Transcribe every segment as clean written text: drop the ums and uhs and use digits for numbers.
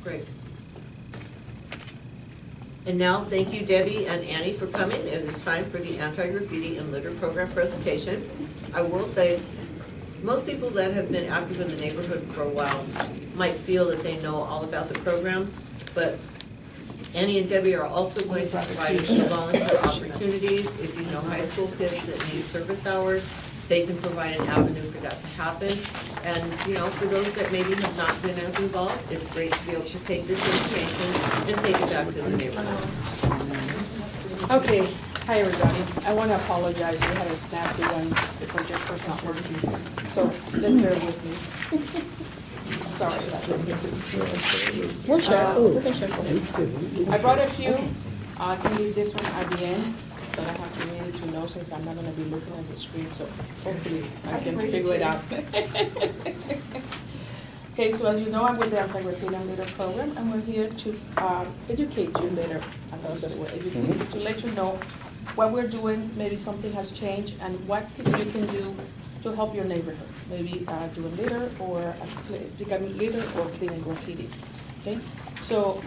Great. And now, thank you, Debbie and Annie, for coming. It is time for the Anti-Graffiti and Litter Program presentation. I will say, most people that have been active in the neighborhood for a while might feel that they know all about the program, but Annie and Debbie are also going to provide some volunteer opportunities. If you know high school kids that need service hours, they can provide an avenue for that to happen. And, you know, for those that maybe have not been as involved, it's great to be able to take this information and take it back to the neighborhood. Okay, hi everybody. I want to apologize. We had a snappy one. The projector's not working. So let's bear with me. Sorry about that. We'll share. We can share. I brought a few. I can leave this one at the end, but I have to read it to know since I'm not going to be looking at the screen, so hopefully I can figure it out. Okay, so as you know, I'm with the Anti-Graffiti and Litter Program, and we're here to educate you later. I thought that we're educating to let you know what we're doing, maybe something has changed, and what you can do to help your neighborhood. Maybe doing litter or becoming litter or cleaning graffiti. Okay, so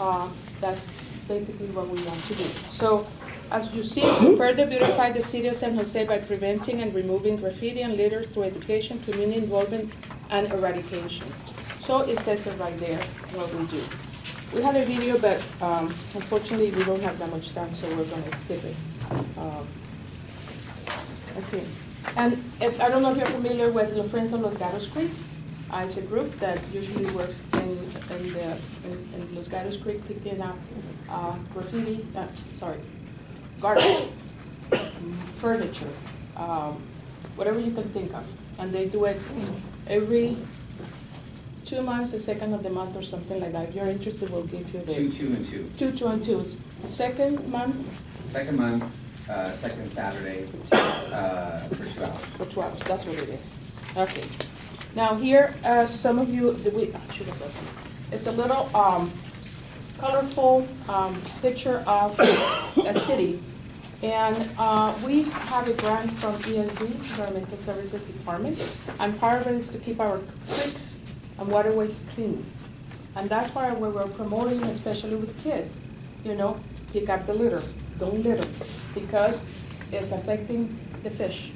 that's basically what we want to do. So as you see, to further beautify the city of San Jose by preventing and removing graffiti and litter through education, community involvement, and eradication. So it says it right there, what we do. We had a video, but unfortunately we don't have that much time, so we're going to skip it. Okay. And if, I don't know if you're familiar with Los Friends of Los Gatos Creek. It's a group that usually works in Los Gatos Creek picking up graffiti, garbage, furniture, whatever you can think of. And they do it every 2 months, the second of the month or something like that. If you're interested, we'll give you the... 2, 2, and 2. 2, 2, and 2. Second month? Second month, second Saturday, for 2 hours. For 2 hours, that's what it is. Okay. Now here, some of you, I should have broken it. It's a little colorful picture of a city. And we have a grant from ESD, Environmental Services Department, and part of it is to keep our creeks and waterways clean. And that's why we're promoting, especially with kids, you know, pick up the litter, don't litter, because it's affecting the fish.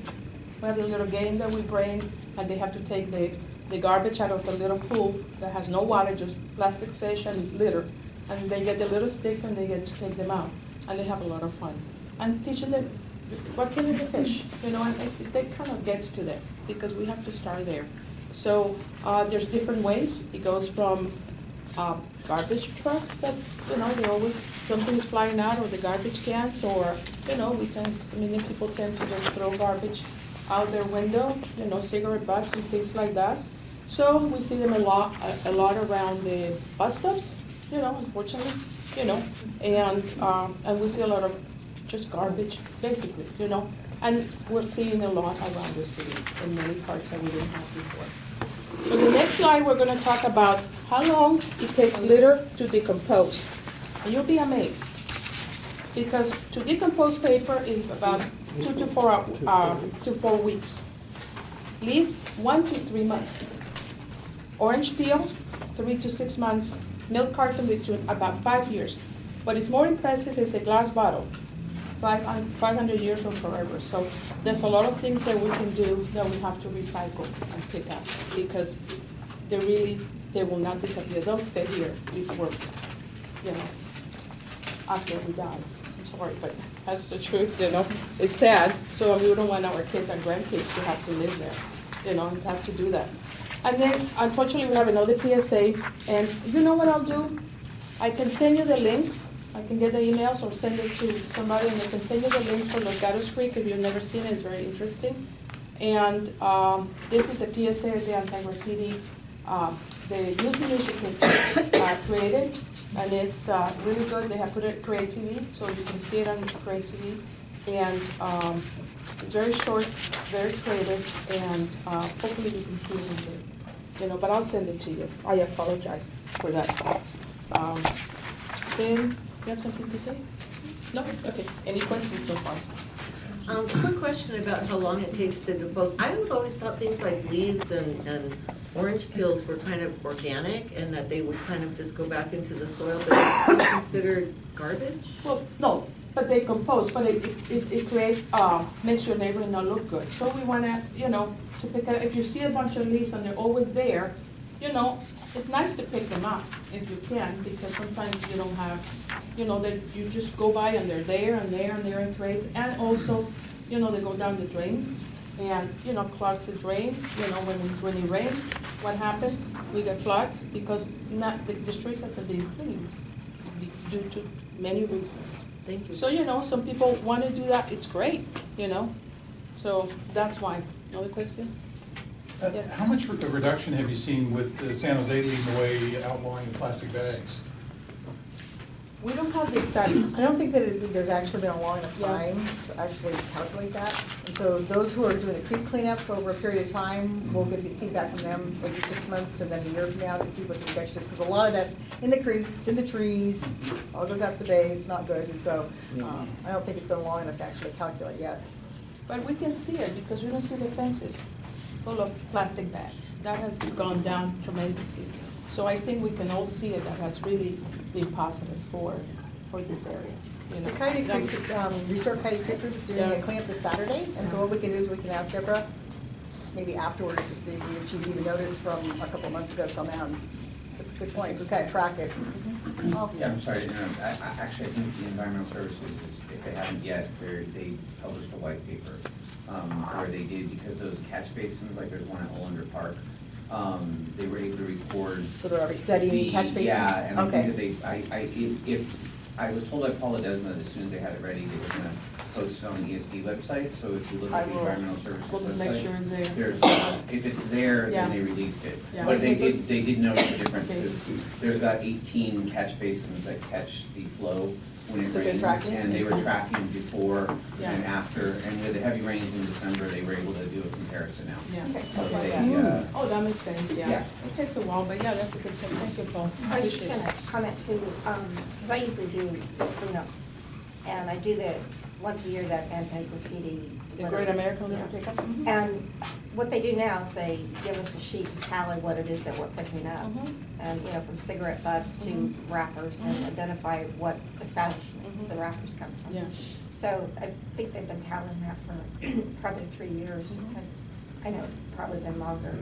We have a little game that we bring, and they have to take the garbage out of the little pool that has no water, just plastic fish and litter. And they get the little sticks and they get to take them out. And they have a lot of fun. And teaching them what killing the fish, you know, and that kind of gets to them because we have to start there. So there's different ways. It goes from garbage trucks that, you know, they always, something's flying out, or the garbage cans, or, you know, many people tend to just throw garbage out their window, you know, cigarette butts and things like that. So we see them a lot around the bus stops, you know, unfortunately, you know, and we see a lot of just garbage, basically, you know, and we're seeing a lot around the city in many parts that we didn't have before. So the next slide, we're going to talk about how long it takes litter to decompose. And you'll be amazed, because to decompose paper is about 2 to 4 weeks. Leaves, 1 to 3 months. Orange peel, 3 to 6 months. Milk carton, between about 5 years. What is more impressive is a glass bottle, 500 years or forever. So there's a lot of things that we can do that we have to recycle and pick up, because they will not disappear. They'll stay here before, you know, after we die. I'm sorry, but that's the truth, you know. It's sad, so we don't want our kids and grandkids to have to live there, you know, and to have to do that. And then, unfortunately, we have another PSA, and you know what I'll do? I can send you the links. I can get the emails or send it to somebody, and they can send you the links for Los Gatos Creek. If you've never seen it, it's very interesting. And this is a PSA of the Anti-Graffiti, the youth initiative created, and it's really good. They have put it Create TV, so you can see it on Create TV. And it's very short, very creative, and hopefully you can see it in there. You know, but I'll send it to you. I apologize for that. Then, you have something to say? No? Okay. Any questions so far? Quick question about how long it takes to decompose. I would always thought things like leaves and orange peels were kind of organic and that they would kind of just go back into the soil, but it's still considered garbage? Well, no, but they compose, but it creates, makes your neighborhood not look good. So we wanna, to pick up, if you see a bunch of leaves and they're always there, it's nice to pick them up if you can, because sometimes you don't have, that you just go by and they're there and there and there in crates. And also, they go down the drain and, clogs the drain, when it rains, what happens? We get floods because the streets hasn't been cleaned due to many reasons. Thank you. So, some people want to do that, it's great, so that's why. Another question? Yes. How much of a reduction have you seen with San Jose leading the way outlawing the plastic bags? We don't have this study. I don't think that there's actually been a long enough Yeah. time to actually calculate that. And so those who are doing the creek cleanups over a period of time, we'll get feedback from them maybe 6 months and then a year from now to see what the reduction is. Because a lot of that's in the creeks, it's in the trees, all goes out the bay, it's not good. And so I don't think it's been long enough to actually calculate yet. But we can see it because we don't see the fences full of plastic bags. That has gone down tremendously. So I think we can all see it, that has really been positive for this area. The Coyote Creek, Restore Coyote Creek Group is doing Yeah. a cleanup this Saturday. And so what we can do is we can ask Deborah, maybe afterwards, to see if she's even noticed from a couple of months ago come out. That's a good point. We kind of track it. Oh. Yeah, I'm sorry to interrupt. Actually, I think the Environmental Services, if they haven't yet, they published a white paper where they did, because those catch basins, like there's one at Olander Park, they were able to record. So they're already studying catch basins? Yeah, and I Okay. think that if I was told by Paula Desmond that as soon as they had it ready, they were gonna post it on the ESD website, so if you look at the I will. Environmental Services We'll website. make sure it's there. If it's there, Yeah. then they released it. Yeah. But they did notice the difference, Okay. because there's about 18 catch basins that catch the flow when it So they're rains. tracking? And they were tracking before Yeah. and after, and with the heavy rains in December, they were able to do a comparison now. Yeah. Okay. So Like they, that. Oh, that makes sense, yeah. Yeah. It takes a while, but yeah, that's a good tip. Thank you, Paul. I was just Appreciate it. gonna comment too, because I usually do cleanups, and I do that once a year, that anti-graffiti. The litter. Great American Litter Yeah. Pickup? Mhm. And what they do now is they give us a sheet to tally what it is that we're picking up. Mhm. And, from cigarette butts to Mhm. wrappers, and Mhm. identify what establishments Mhm. the wrappers come from. Yeah. So I think they've been tallying that for probably 3 years. Since I know it's probably been longer.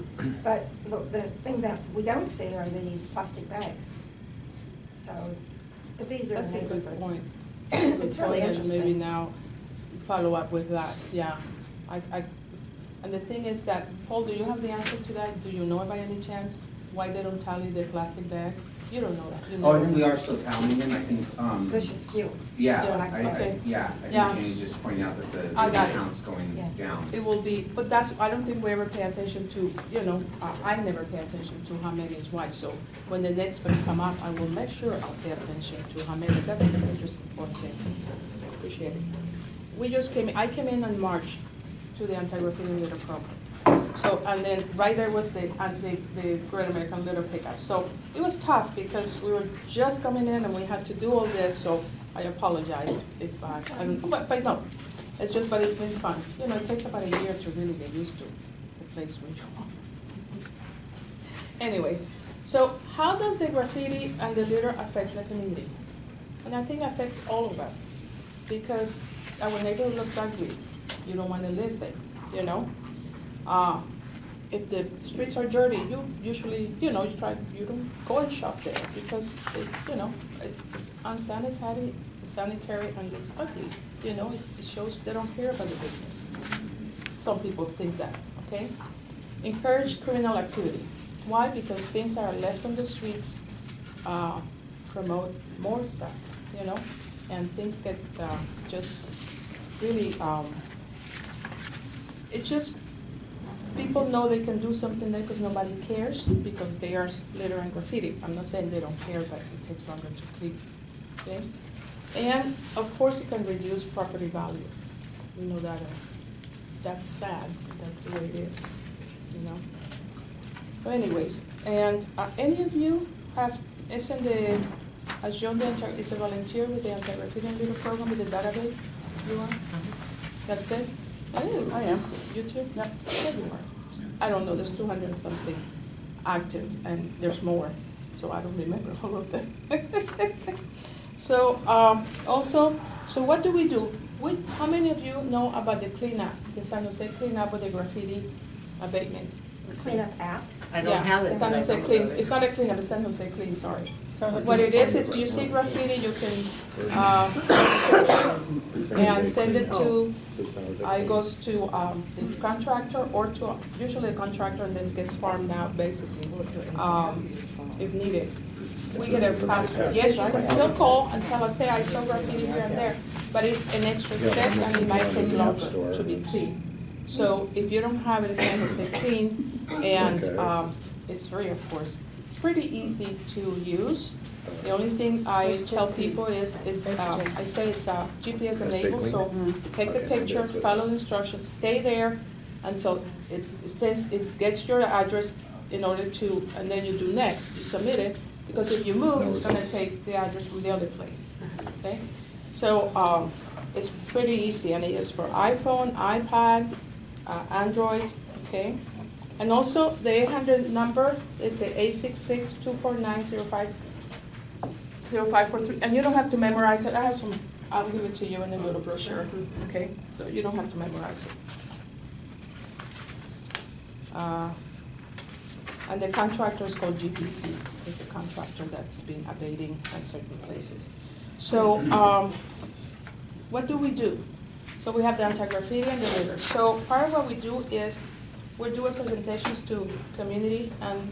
But the thing that we don't see are these plastic bags. So but these are That's a good neighborhoods. point. It's really And maybe interesting. now follow up with that, yeah. And the thing is that, Paul, do you have the answer to that? Do you know by any chance why they don't tally the plastic bags? You don't know that. You Oh, I know think we that. are still tallying them, I think, There's just few. yeah, Yeah, I okay. think Jenny's just pointing out that the I got it. count's going Yeah. down. It will be, but I don't think we ever pay attention to, I never pay attention to how many is white. So when the next one come up, I will make sure I'll pay attention to how many. That's an interesting point there. Appreciate it. I came in March to the anti-graffiti litter program. So, and then right there was the Great American Litter Pickup. So it was tough because we were just coming in and we had to do all this, so I apologize if but no, but it's been fun. It takes about a year to really get used to the place where you are. Anyways, so how does the graffiti and the litter affect the community? And I think it affects all of us, because our neighborhood looks ugly. You don't want to live there, If the streets are dirty, you usually, you don't go and shop there because, it's unsanitary, and looks ugly. It shows they don't care about the business. Some people think that, okay? Encourage criminal activity. Why? Because things that are left on the streets promote more stuff, and things get just really, people know they can do something there because nobody cares, because they are litter and graffiti. I'm not saying they don't care, but it takes longer to clean, okay? And of course, it can reduce property value. We know that, that's sad, that's the way it is, But anyways, and any of you has John is a volunteer with the anti-graffiti and litter program with the database? You are? That's it? I am. You too? No, yeah, you are. I don't know, there's 200 and something active, and there's more, so I don't remember all of them. So, also, so what do we do? How many of you know about the cleanup, the San Jose cleanup with the graffiti abatement? Cleanup app? I don't have it. San but I Jose know Clean, about it. it's not a cleanup, it's San Jose Clean, sorry. What it is you see graffiti, you can, and send it to, it goes to the contractor or to, usually a contractor, and then it gets farmed out basically, if needed. We get a password. Yes, you can still call and tell us, hey, I saw graffiti here and there, but it's an extra step and it might take longer to be clean. So if you don't have it, it's San Jose Clean, and it's free, of course. It's pretty easy to use. The only thing I tell people is I say it's GPS enabled, so take the picture, follow the instructions, stay there until it gets your address in order to, and then you do next, you submit it, because if you move, it's gonna take the address from the other place, okay? So it's pretty easy, and it is for iPhone, iPad, Android, okay? And also, the 800 number is the 866-249-0543, and you don't have to memorize it. I have some, I'll give it to you in a little brochure, okay? So you don't have to memorize it. And the contractor is called GPC, is the contractor that's been abating at certain places. So what do we do? So we have the anti-graffiti and the litter. So part of what we do is we're doing presentations to community and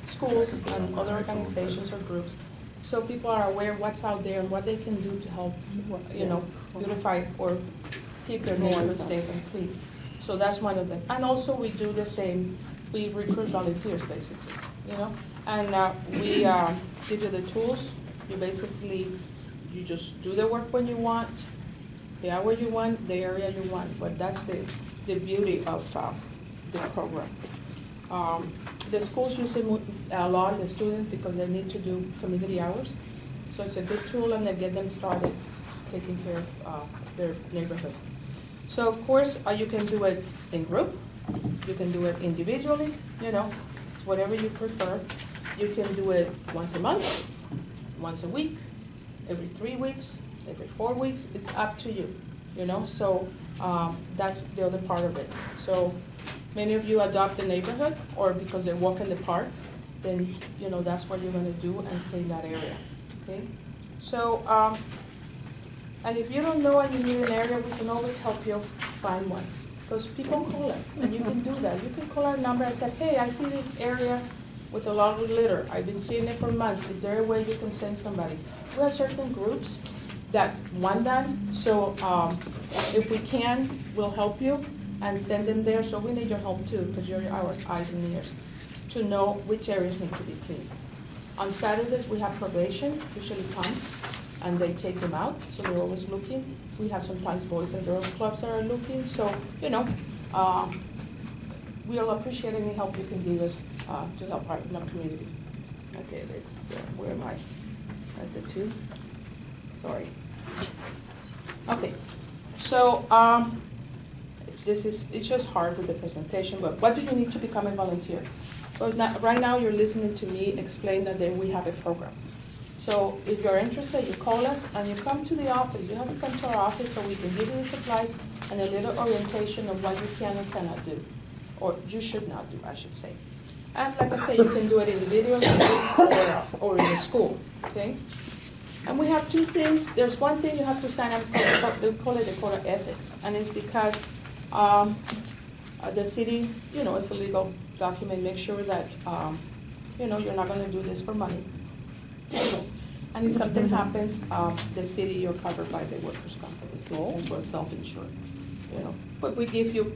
schools and other organizations or groups, so people are aware what's out there and what they can do to help, beautify or keep their neighborhood safe and clean. So that's one of them. And also we do the same. We recruit volunteers, basically, and we give you the tools. You just do the work when you want, the hour you want, the area you want, but that's the beauty of the program. The schools use it a lot, the students, because they need to do community hours. So it's a good tool, and they get them started taking care of their neighborhood. So of course, you can do it in group. You can do it individually, it's whatever you prefer. You can do it once a month, once a week, every 3 weeks, every 4 weeks. It's up to you, So that's the other part of it. So many of you adopt a neighborhood, or because they walk in the park, then that's what you're going to do and clean that area. Okay. So and if you don't know and you need an area, we can always help you find one. Because people call us, and you can do that. You can call our number and say, hey, I see this area with a lot of litter. I've been seeing it for months. Is there a way you can send somebody? We have certain groups that want that, so if we can, we'll help you and send them there. So we need your help too, because you're our eyes and ears, to know which areas need to be cleaned. On Saturdays, we have probation, usually comes, and they take them out, so they're always looking. We have sometimes boys and girls clubs that are looking, so, we'll appreciate any help you can give us to help our community. Okay, let's, where am I? That's it too? Sorry. Okay, so it's just hard with the presentation, but what do you need to become a volunteer? Well, right now you're listening to me explain that then we have a program. So if you're interested, you call us and you come to the office. You have to come to our office so we can give you the supplies and a little orientation of what you can and cannot do, or you should not do, I should say. And like I say, you can do it individually or in the school, okay? And we have two things. There's one thing you have to sign up, they call it the code of ethics, and it's because the city, it's a legal document. Make sure that, you're not going to do this for money. And if something happens, the city, you're covered by the workers' compensation, since we're self-insured, But we give you,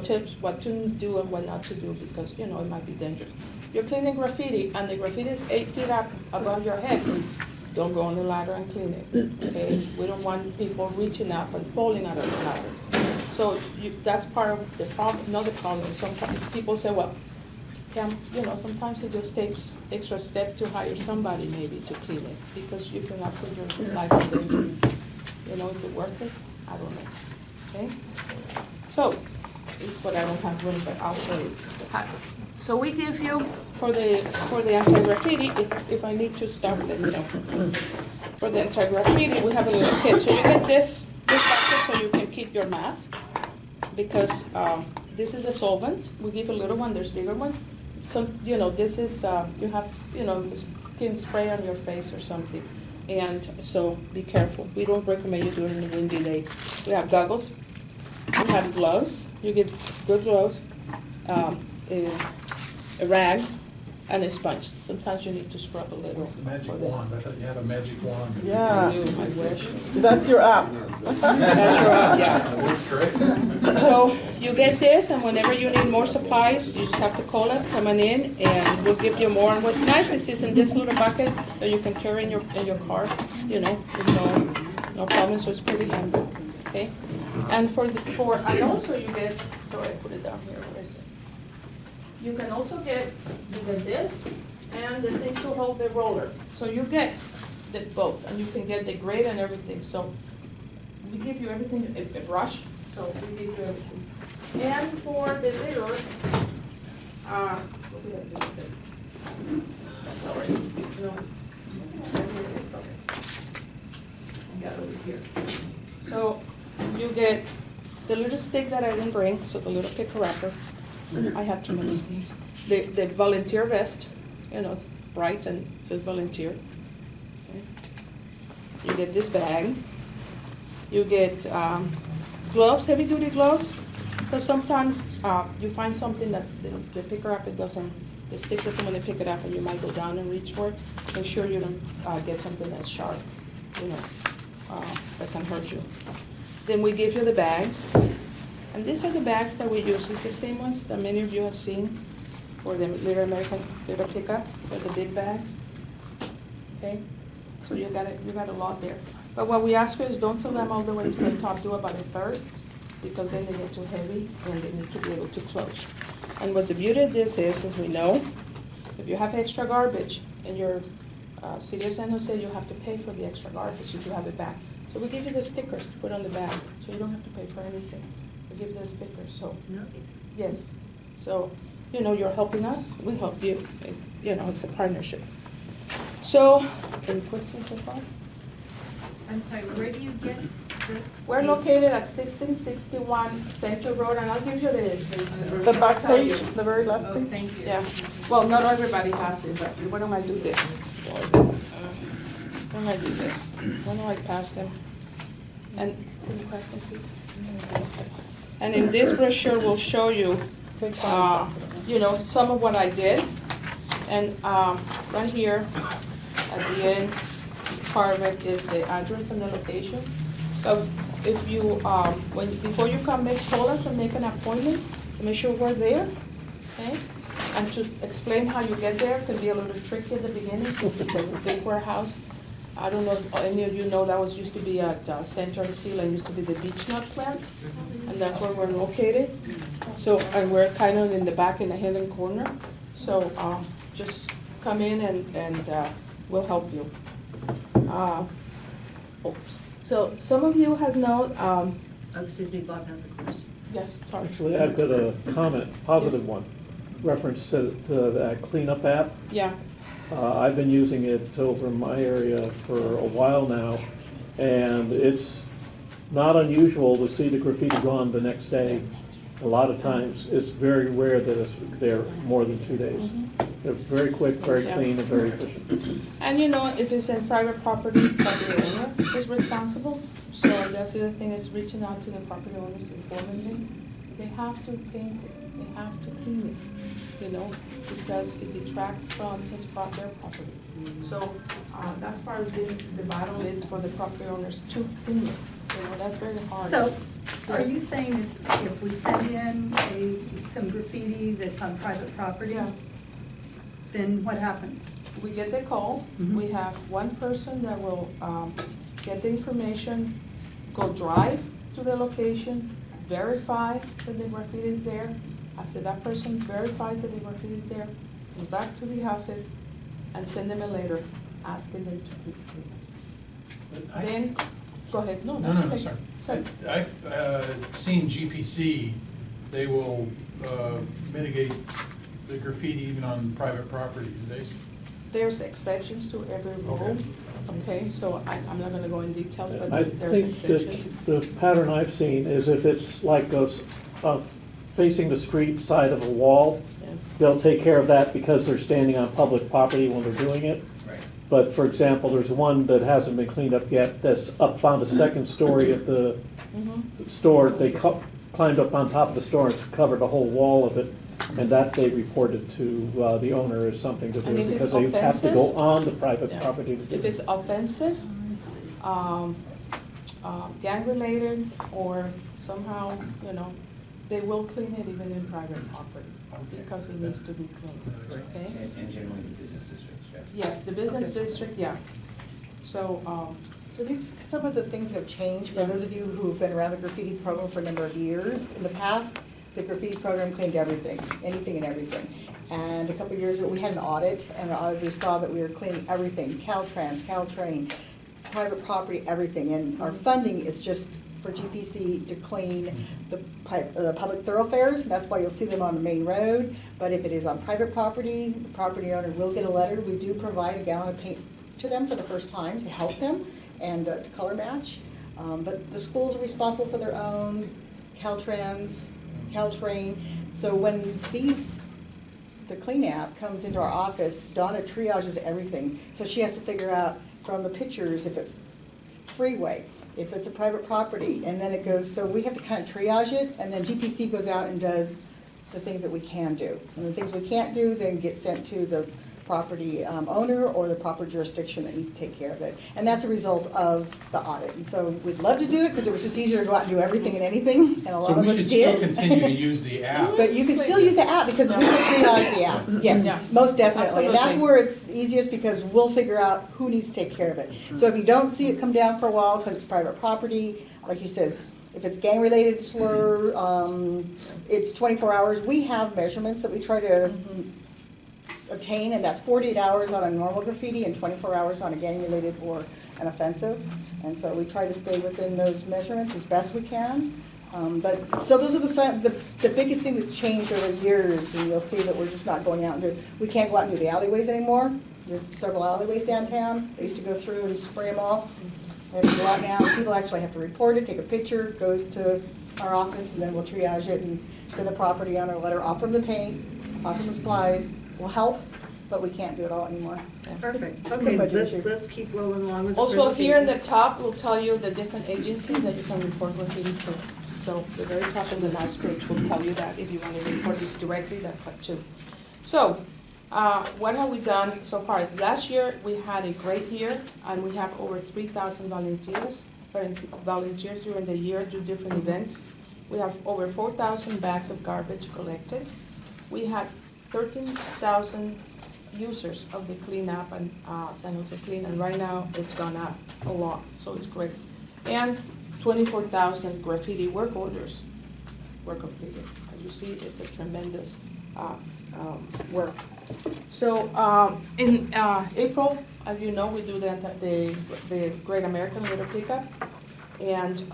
tips what to do and what not to do, because, it might be dangerous. You're cleaning graffiti, and the graffiti is 8 feet up above your head. Don't go on the ladder and clean it, okay? We don't want people reaching up and falling out of the ladder. So that's part of the problem, not the problem. Some people say, well, sometimes it just takes extra step to hire somebody maybe to clean it, because you cannot put your life in danger. Is it worth it? I don't know. Okay? So, this is what I don't have room, but I'll show you. So we give you, for the anti-graffiti, if I need to stop, then you know. For the anti-graffiti, we have a little kit. So you get this bucket so you can keep your mask, because this is the solvent. We give a little one, there's bigger one. So, you know, this is, you have, you know, this can spray on your face or something. And so be careful. We don't recommend you do it in a windy day. We have goggles, we have gloves, you get good gloves, a rag, and a sponge. Sometimes you need to scrub a little. What's the magic wand? I thought you had a magic wand. Yeah. I wish. That's your app. That's your, yeah. That works great. So you get this, and whenever you need more supplies, you just have to call us coming in, and we'll give you more. And what's nice is it's in this little bucket that you can carry in your car, you know, with no problem. So it's pretty handy. Okay. And and also you get. Sorry, I put it down here. Where is it? You can also get this and the thing to hold the roller. So you get both, and you can get the grade and everything. So we give you everything, a brush. So we give you everything. And for the litter, what did I do with it? Sorry, no, sorry. I got it over here. So you get the little stick that I didn't bring, so the little picker wrapper. I have too many things. The volunteer vest, you know, it's bright and says volunteer. Okay. You get this bag. You get gloves, heavy duty gloves, because sometimes you find something that the picker up the stick doesn't want to pick it up, and you might go down and reach for it. Make sure you don't get something that's sharp, you know, that can hurt you. Then we give you the bags. And these are the bags that we use. It's the same ones that many of you have seen for the Little American Little Pickup, for the big bags. Okay? So you got a lot there. But what we ask you is don't fill them all the way to the top, do about a third, because then they get too heavy and they need to be able to close. And what the beauty of this is, as we know, if you have extra garbage in your city of San Jose, you have to pay for the extra garbage if you have it back. So we give you the stickers to put on the bag, so you don't have to pay for anything. Give the sticker, so. Yes. So, you know, you're helping us, we help you. You know, it's a partnership. So, any questions so far? I'm sorry, where do you get this? We're located at 1661 Center Road, and I'll give you The back page, the very last Oh, page. thank you. Yeah. Well, not everybody has it, but why don't I do this? Why don't I do this? Why don't I pass them? And can you pass them, please? And in this brochure, we'll show you, you know, some of what I did. And right here, at the end, part of it is the address and the location. So if you, before you come, call us and make an appointment to make sure we're there, okay? And to explain how you get there can be a little tricky at the beginning since it's a big warehouse. I don't know if any of you know that used to be at Center Field and used to be the beach nut plant, and that's where we're located. So, and we're kind of in the back in the hidden corner. So just come in and we'll help you. So some of you have known. Excuse me, Bob has a question. Yes, sorry. Actually, I've got a comment, positive Yes. one, reference to that cleanup app. Yeah. I've been using it over in my area for a while now, and it's not unusual to see the graffiti gone the next day. A lot of times, it's very rare that it's there more than 2 days. They're very quick, very Yeah. clean, and very efficient. And you know, if it's in private property, the owner is responsible. So that's the other thing, is reaching out to the property owners, informing them. They have to paint it, they have to clean it, you know, because it detracts from their property. So that's part of the battle is for the property owners to clean it. You know, that's very hard. So, are you saying if we send in some graffiti that's on private property, Yeah. then what happens? We get the call, we have one person that will get the information, go drive to the location, verify that the graffiti is there. After that person verifies that the graffiti is there, go back to the office and send them a letter asking them to please clean it. Then Go ahead, no, No, that's no, okay. sorry. Sorry. I've seen GPC, they will mitigate the graffiti even on private property. Do they? There's exceptions to every rule, okay, so I'm not gonna go in details, but I there's think exceptions. the pattern I've seen is if it's like facing the street side of a wall, Yeah. they'll take care of that because they're standing on public property when they're doing it. Right. But for example, there's one that hasn't been cleaned up yet that's up on the second story of the Mhm. store. They climbed up on top of the store and covered the whole wall of it. And that they reported to the owner as something to And do if it's because they have to offensive? go on the private Yeah. property to do If it. it's offensive, gang-related, or somehow, they will clean it even in private property, because it needs to be cleaned, okay? And generally the business districts, Jeff. Yes, the business Okay. district, yeah. So, So these, some of the things that have changed, for Yeah. those of you who have been around the graffiti program for a number of years. In the past, the graffiti program cleaned everything, anything and everything. And a couple of years ago, we had an audit, and the auditors saw that we were cleaning everything, Caltrans, Caltrain, private property, everything. And our funding is just for GPC to clean the public thoroughfares, and that's why you'll see them on the main road. But if it is on private property, the property owner will get a letter. We do provide a gallon of paint to them for the first time to help them and to color match. But the schools are responsible for their own, Caltrans, Caltrain. So when the clean app comes into our office, Donna triages everything. So she has to figure out from the pictures if it's freeway, if it's a private property, and then it goes, so we have to kind of triage it, and then GPC goes out and does the things that we can do. And the things we can't do then get sent to the property owner or the proper jurisdiction that needs to take care of it. And that's a result of the audit. And so we'd love to do it because it was just easier to go out and do everything and anything, and a lot So of we us should still did. continue to use the app. But you can still use the app because we can triage the app, yes, Yeah. most definitely. And that's Absolutely. where it's easiest because we'll figure out who needs to take care of it. So if you don't see it come down for a while because it's private property, like you says, if it's gang-related slur, it's 24 hours. We have measurements that we try to obtain, and that's 48 hours on a normal graffiti and 24 hours on a gang-related or an offensive. And so we try to stay within those measurements as best we can. So those are the biggest thing that's changed over the years, and you'll see that we're just not going out and we can't go out and do the alleyways anymore. There's several alleyways downtown. They used to go through and spray them all. We have to go out now. People actually have to report it, take a picture, goes to our office, and then we'll triage it and send the property owner a letter, offer them the paint, offer them the supplies. Will help, but we can't do it all anymore. Perfect. It's a Okay, budget issue. let's keep rolling along with the also here in the presentation. top, we'll tell you the different agencies that you can report graffiti to. So the very top of the last page will tell you that if you want to report it directly, that's up to. So, what have we done so far? Last year, we had a great year, and we have over 3,000 volunteers during the year do different events. We have over 4,000 bags of garbage collected. We had 13,000 users of the Clean app and San Jose Clean, and right now it's gone up a lot, so it's great. And 24,000 graffiti work orders were completed. As you see, it's a tremendous work. So in April, as you know, we do the Great American Litter Pickup, and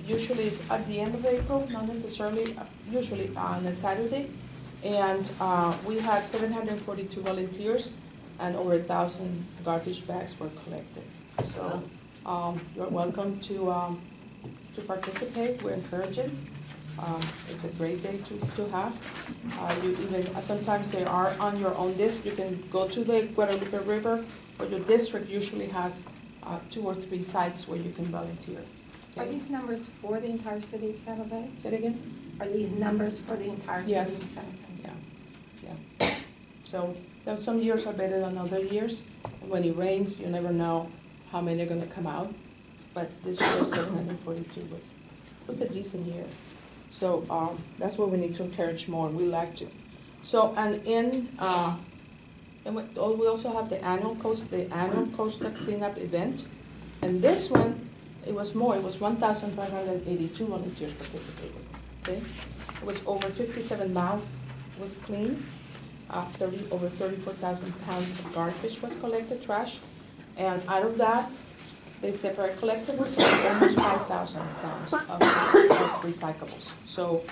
usually it's at the end of April, not necessarily, usually on a Saturday. And we had 742 volunteers, and over 1,000 garbage bags were collected. So you're welcome to participate. We're encouraging. It's a great day to have. You even sometimes they are on your own district. You can go to the Guadalupe River, or your district usually has 2 or 3 sites where you can volunteer. Are these numbers for the entire city of San Jose? Say it again? Are these numbers for the entire city Yes. of San Jose? Yeah. So some years are better than other years. And when it rains, you never know how many are going to come out. But this year, 742 was a decent year. So that's what we need to encourage more. We like to. So and we also have the annual coastal cleanup event, and this one it was more. It was 1,582 volunteers participated. Okay, it was over 57 miles was cleaned. Over 34,000 pounds of garbage was collected, trash, and out of that, They separate collectibles, so almost 5,000 pounds of recyclables. So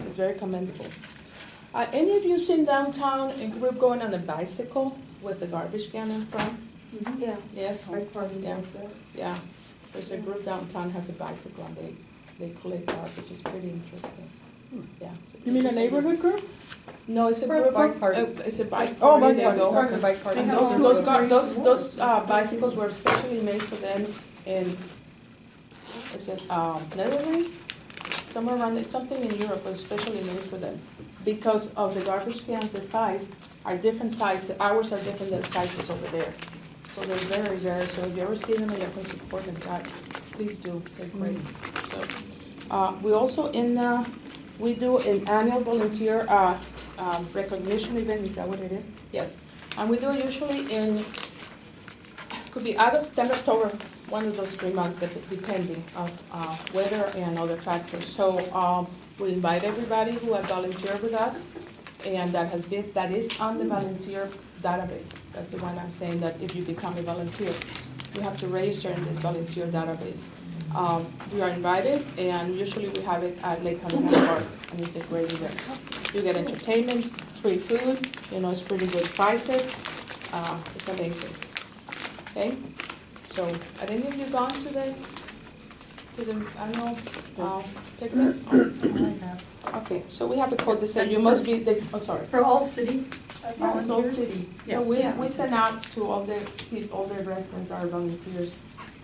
it's very commendable. Any of you seen downtown a group going on a bicycle with the garbage can in front? Yeah. Yes? Yeah. Yeah. There's a group downtown has a bicycle and they collect garbage. It's pretty interesting. Yeah. You mean a neighborhood group? No, it's a Or a group. bike party? It's a bike Oh, party. bike They party, go. part of the bike party. And those bicycles were specially made for them in, is it Netherlands? Somewhere around there, something in Europe was specially made for them. Because of the garbage cans, the size are different sizes. Ours are different than sizes over there. So they're very, very, so if you ever see them and you can support them, please do. They're great. So, we also we do an annual volunteer recognition event. Is that what it is? Yes. And we do usually could be August, September, October, one of those 3 months, depending of weather and other factors. So we invite everybody who has volunteered with us, and that is on the volunteer database. That's the one I'm saying, that if you become a volunteer, you have to register in this volunteer database. You are invited, and usually we have it at Lake County Park, and it's a great event. You get entertainment, free food, it's pretty good prices. It's amazing. Okay, so have any of you gone to the annual picnic? Okay, so we have a code that says you must be sorry. For all city Yeah, it's all volunteers? city. Yeah. So we send out to all the residents, our volunteers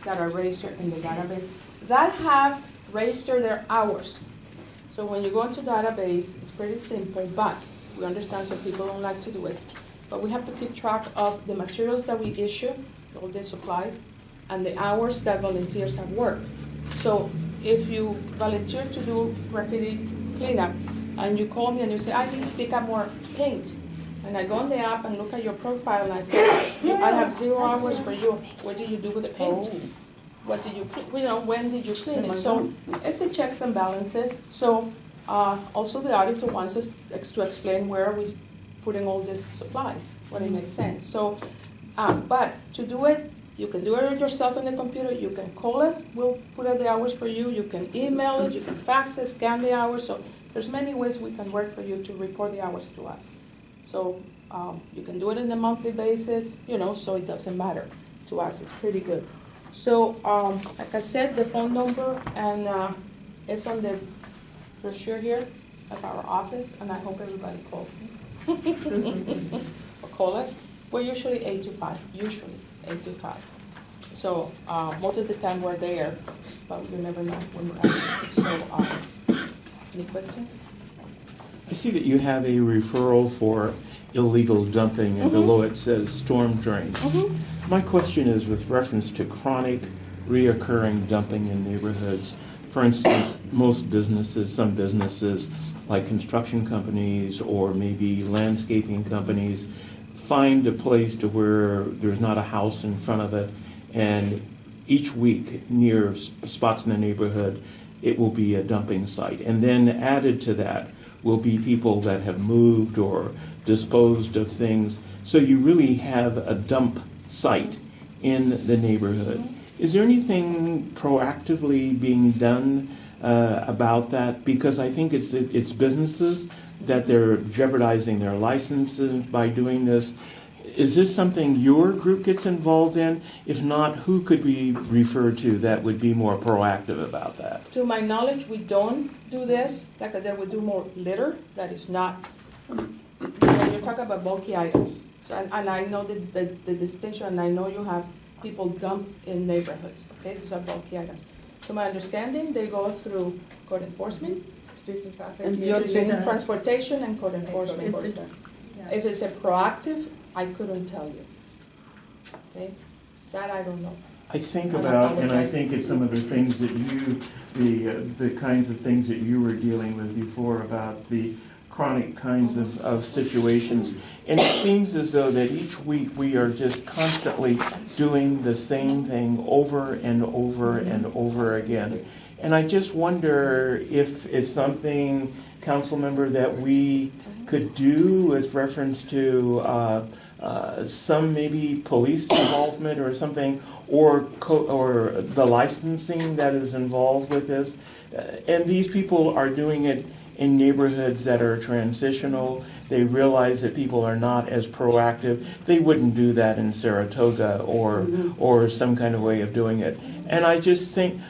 that are registered in the database, that have registered their hours. So when you go into database, it's pretty simple, but we understand some people don't like to do it. But we have to keep track of the materials that we issue, all the supplies, and the hours that volunteers have worked. So if you volunteer to do graffiti cleanup, and you call me and you say, I need to pick up more paint, and I go on the app and look at your profile and I say, I have 0 hours for you. What did you do with the paint? What did you, when did you clean it? So it's a checks and balances. So also the auditor wants us to explain where we putting all these supplies, when it makes sense. So, but to do it, you can do it yourself on the computer. You can call us. We'll put out the hours for you. You can email it. You can fax it, scan the hours. So there's many ways we can work for you to report the hours to us. So you can do it on a monthly basis, so it doesn't matter to us. It's pretty good. So like I said, the phone number and it's on the brochure here at our office, and I hope everybody calls me. Or call us. We're usually 8 to 5, So most of the time we're there, but you never know when you have to. So any questions? I see that you have a referral for illegal dumping, and below it says storm drains. My question is with reference to chronic, reoccurring dumping in neighborhoods. For instance, some businesses, like construction companies or maybe landscaping companies, find a place to where there's not a house in front of it, and each week near spots in the neighborhood, it will be a dumping site. And then added to that will be people that have moved or disposed of things. So you really have a dump site in the neighborhood. Is there anything proactively being done about that? Because I think it's businesses that they're jeopardizing their licenses by doing this. Is this something your group gets involved in? If not, who could we refer to that would be more proactive about that? To my knowledge, we don't do this. Like I said, we do more litter. That is not, you're talking about bulky items. So, and I know the distinction, and I know you have people dump in neighborhoods, okay? These are bulky items. To my understanding, they go through code enforcement, Streets and traffic. And transportation, and code enforcement. Yeah. If it's a proactive, I couldn't tell you. Okay? That I don't know. I think I about, and I apologize. think it's some of the things that the kinds of things that you were dealing with before about the chronic kinds of situations. And it seems as though that each week we are just constantly doing the same thing over and over and over again. And I just wonder if it's something, council member, that we could do with reference to some maybe police involvement or something, or the licensing that is involved with this. And these people are doing it in neighborhoods that are transitional. They realize that people are not as proactive. They wouldn't do that in Saratoga or some kind of way of doing it. And I just think,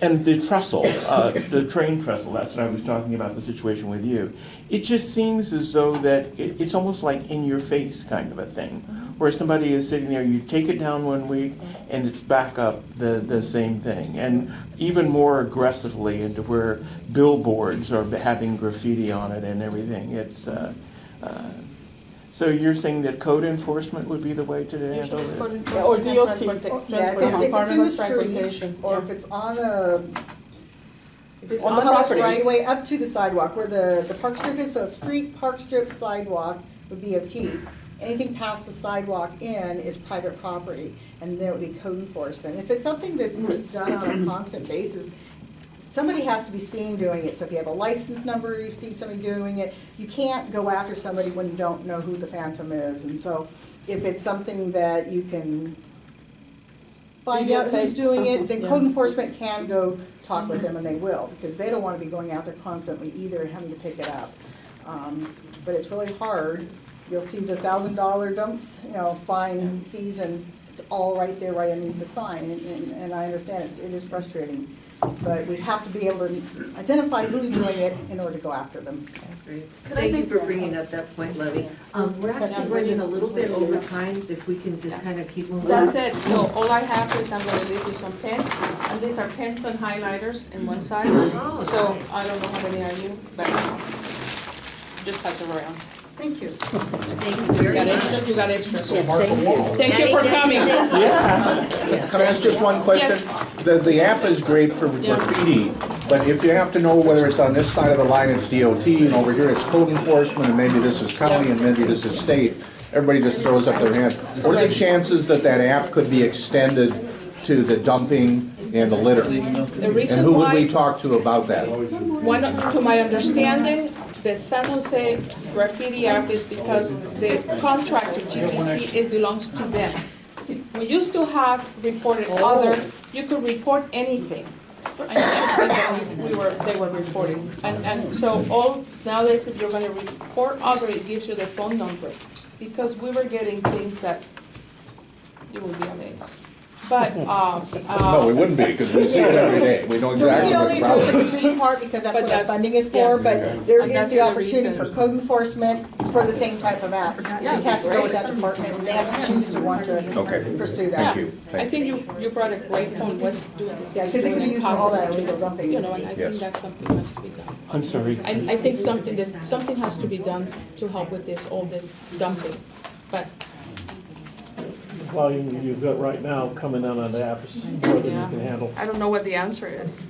and the trestle, the train trestle, that's what I was talking about, the situation with you. It just seems as though that it's almost like in your face kind of a thing, where somebody is sitting there, you take it down one week and it's back up the same thing. And even more aggressively into where billboards are having graffiti on it and everything. It's so you're saying that code enforcement would be the way to handle it? Or DOT. Yeah, if it's in the street, or if it's on a, If it's on on the house property. right away up to the sidewalk, where the park strip is, so street, park strip, sidewalk would be DOT. Anything past the sidewalk in is private property, and then it would be code enforcement. If it's something that's done on a constant basis, somebody has to be seen doing it. So if you have a license number, you see somebody doing it, you can't go after somebody when you don't know who the phantom is. And so if it's something that you can find out who's doing it, then code enforcement can go talk with them, and they will, because they don't want to be going out there constantly either, having to pick it up. But it's really hard. You'll see the $1,000 dumps, fine fees, and it's all right there, right underneath the sign. And I understand it is frustrating, but we have to be able to identify who's doing it in order to go after them. Thank you for bringing up that point, Levy. We're actually running a little bit over time, if we can just kind of keep moving. That's it. So all I have is I'm going to leave you some pens, and these are pens and highlighters in one side. So I don't know how many are you, but just pass it around. Thank you. Thank you You very got much. extras, you got extras. So mark the wall. Thank you for coming. Can I ask just one question? Yes. The app is great for graffiti, but if you have to know whether it's on this side of the line, it's DOT, and over here it's code enforcement, and maybe this is county, and maybe this is state, everybody just throws up their hands. What are the chances that that app could be extended to the dumping and the litter? The And reason who would we why, talk to about that? to my understanding, the San Jose graffiti app is because the contract to GPC, it belongs to them. We used to have reported you could report anything. And you should see that they were reporting. And so nowadays, if you're gonna report other, it gives you the phone number. Because we were getting things that you will be amazed. But, No, we wouldn't be, because we see it every day. We know So we exactly can what's only wrong. address the graffiti part because that's But what that that's- funding is for, yes. but there And is that's the the opportunity reason. for code enforcement for the same type of app. It just has to go with that department, they have to choose to want to pursue that. Thank you. I think you brought a great point, what's doing this. Yeah, because it can be used for all that illegal dumping. And I Yes. think that's something has to be done. I'm sorry. I think something has to be done to help with all this dumping. But, Volume you've got right now coming in on the apps, more than you yeah, can handle. I don't know what the answer is,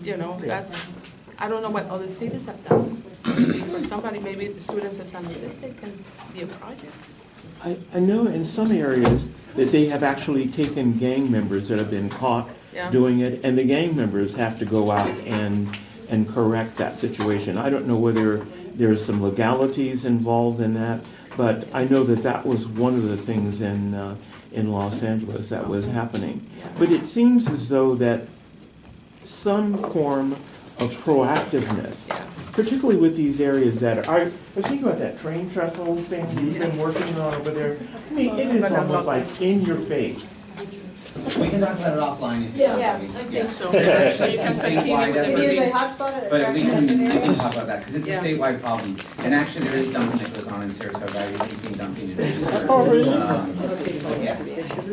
I don't know what other cities have done. Or somebody, maybe the students at San Jose, it can be a project. I know in some areas that they have actually taken gang members that have been caught Yeah. doing it, and the gang members have to go out and correct that situation. I don't know whether there's some legalities involved in that, but I know that was one of the things in Los Angeles that was happening. But it seems as though that some form of proactiveness, particularly with these areas that are, I was thinking about that train trestle thing that you've been working on over there. I mean, it is almost like in your face. We can talk about it offline if you want. Yes. I think so. It's So you can actually continue with statewide, the It is a meeting. hotspot at but we Attraction can today. talk about that, because it's a statewide problem. And actually, there is dumping that goes on in Saratoga. I've even seen dumping in Vancouver. Oh, really?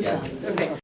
Yeah.